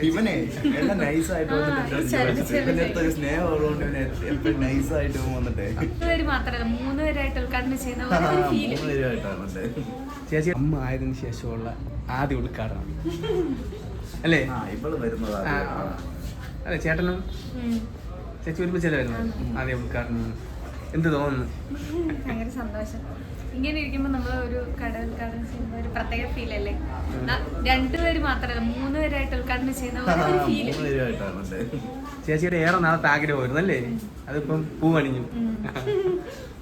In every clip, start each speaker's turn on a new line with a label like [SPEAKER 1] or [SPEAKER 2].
[SPEAKER 1] ഇവനെ എല്ലാം നൈസായിട്ട് വന്നിട്ട് സ്നേഹം ഉള്ളതുകൊണ്ട് ഇവനെ എപ്പോഴും നൈസായിട്ട് വന്നിട്ടേ
[SPEAKER 2] മാത്രമല്ല 3 പേരായിട്ട് ഉദ്ഘാടനം ചെയ്യുന്ന
[SPEAKER 1] 3 പേരുമായിട്ടാണ്
[SPEAKER 3] ചേച്ചി അമ്മ ആയതിനു ശേഷമുള്ള ആദ്യ ഉദ്ഘാടനം അല്ലേ?
[SPEAKER 1] ഇവള് വരുന്നതാ.
[SPEAKER 3] അതെ, ചേട്ടനും ചേച്ചി ഒരുമിച്ചല്ലേ വരുന്നത് ആദ്യ ഉദ്ഘാടനം? എന്ത് തോന്നുന്നു?
[SPEAKER 2] ഭയങ്കര സന്തോഷം. ഇങ്ങനെ ഇരിക്കുമ്പോ നമ്മള് ഒരു കട ഉദ്ഘാടനം ചെയ്യുമ്പോ ഒരു പ്രത്യേക ഫീൽ അല്ലേ? 2 പേര് മാത്രമല്ല 3 പേരായിട്ട് ഉദ്ഘാടനം ചെയ്യുന്ന ഫീല്.
[SPEAKER 3] ചേച്ചിയുടെ ഏറെ നാളത്തെ ആഗ്രഹമായിരുന്നു അല്ലേ? അതിപ്പം പൂവണിഞ്ഞു.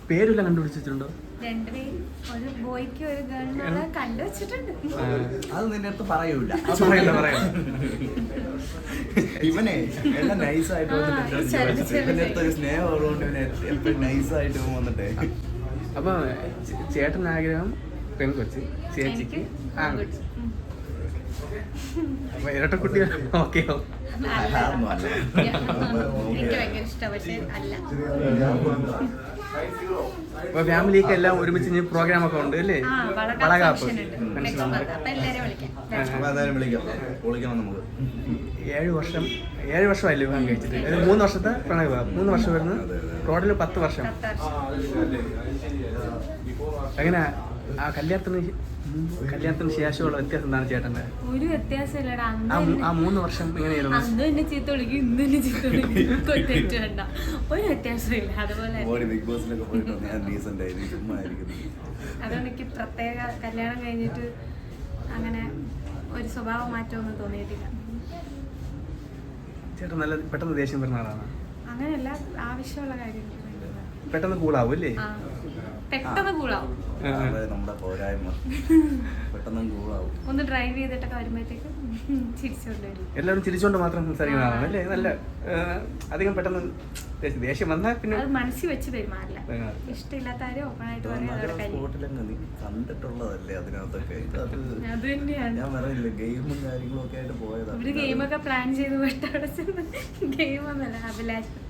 [SPEAKER 3] പേരെല്ലാം കണ്ടുപിടിച്ചിട്ടുണ്ടോ?
[SPEAKER 2] 2 പേര്, ഒരു ബോയ്ക്ക് ഒരു ഗേളിനെ കണ്ടുവച്ചിട്ടുണ്ട്.
[SPEAKER 1] അത് നിന്റെ അടുത്ത് പറയൂല. ഇവനെ എല്ലാം നൈസായിട്ട് വന്നിട്ട് ഇവന്റെ അടുത്ത് സ്നേഹം ഉള്ളതുകൊണ്ട് ഇവനെ എപ്പോഴും നൈസായിട്ട് വന്നിട്ടേ.
[SPEAKER 3] അപ്പൊ ചേട്ടൻ ആഗ്രഹം പെൺകൊച്ച്, ചേച്ചിക്ക് ആൺകൊച്ച്. അപ്പൊ ഇരട്ടക്കുട്ടി ഓക്കെയോ?
[SPEAKER 2] എനിക്ക് ഭയങ്കര ഇഷ്ടം, പക്ഷെ അല്ല.
[SPEAKER 3] അപ്പൊ ഫാമിലിക്ക് എല്ലാം ഒരുമിച്ച് പ്രോഗ്രാം ഒക്കെ ഉണ്ട് അല്ലേ? വളകാപ്പ്
[SPEAKER 1] അപ്പൊ എന്തായാലും വിളിക്കാം നമുക്ക്.
[SPEAKER 3] 7 വർഷമായില്ലേ വിവാഹം കഴിച്ചിട്ട്? 3 വർഷത്തെ പ്രണയ വിവാഹം, 3 വർഷം വരുന്നു, ടോട്ടല് 10 വർഷം. എങ്ങനെ ആ കല്യാണത്തിന് ശേഷമുള്ള വ്യത്യാസം എന്താണ് ചേട്ടൻ്റെ?
[SPEAKER 2] ഒരു വ്യത്യാസമില്ലടാ.
[SPEAKER 3] ആ 3 വർഷം എങ്ങനെയായിരുന്നു?
[SPEAKER 2] അന്ന് എന്നെ ചീത്ത വിളിക്കും, ഇന്ന് എന്നെ ചീത്ത വിളിക്കും. വേണ്ട, ഒരു വ്യത്യാസമില്ല. അതുപോലെ അതുകൊണ്ട് എനിക്ക് പ്രത്യേക കല്യാണം കഴിഞ്ഞിട്ട് അങ്ങനെ ഒരു സ്വഭാവ മാറ്റമൊന്നും തോന്നിയിട്ടില്ല.
[SPEAKER 3] ചേട്ടൻ നല്ല പെട്ടെന്ന് ദേഷ്യം വരുന്ന ആളാണ്?
[SPEAKER 2] അങ്ങനെയല്ല, ആവശ്യമുള്ള കാര്യം
[SPEAKER 3] പെട്ടെന്ന് കൂളാവും അല്ലേ?
[SPEAKER 2] പെട്ടെന്ന് കൂളാവും.
[SPEAKER 1] നമ്മുടെ പോരായ്മ പെട്ടെന്ന് കൂളാവും.
[SPEAKER 2] ഒന്ന് ഡ്രൈവ് ചെയ്തിട്ടൊക്കെ വരുമ്പോഴത്തേക്ക് ചിരിച്ചുകൊണ്ട് വരും.
[SPEAKER 3] എല്ലാവരും ചിരിച്ചുകൊണ്ട് മാത്രം സംസാരിക്കുന്ന ആളാണ് അല്ലേ? നല്ല അധികം പെട്ടെന്ന് ദേഷ്യം വന്നാൽ പിന്നെ
[SPEAKER 2] അത് മനസ്സിൽ വെച്ച് പെരുമാറില്ല. ഇഷ്ടമില്ലാത്ത കാര്യം ഓപ്പണായിട്ട്
[SPEAKER 1] കണ്ടിട്ടുള്ളതല്ലേ അതിനകത്തൊക്കെ.
[SPEAKER 2] അത് തന്നെയാണ്
[SPEAKER 1] ഞാൻ പറഞ്ഞില്ല, ഗെയിമും കാര്യങ്ങളും ഒക്കെ ആയിട്ട് പോയതാണ്.
[SPEAKER 2] ഒരു ഗെയിമൊക്കെ പ്ലാൻ ചെയ്ത് പെട്ടവിടെ ചെന്ന് ഗെയിമൊന്നല്ല, അഭിലാഷം.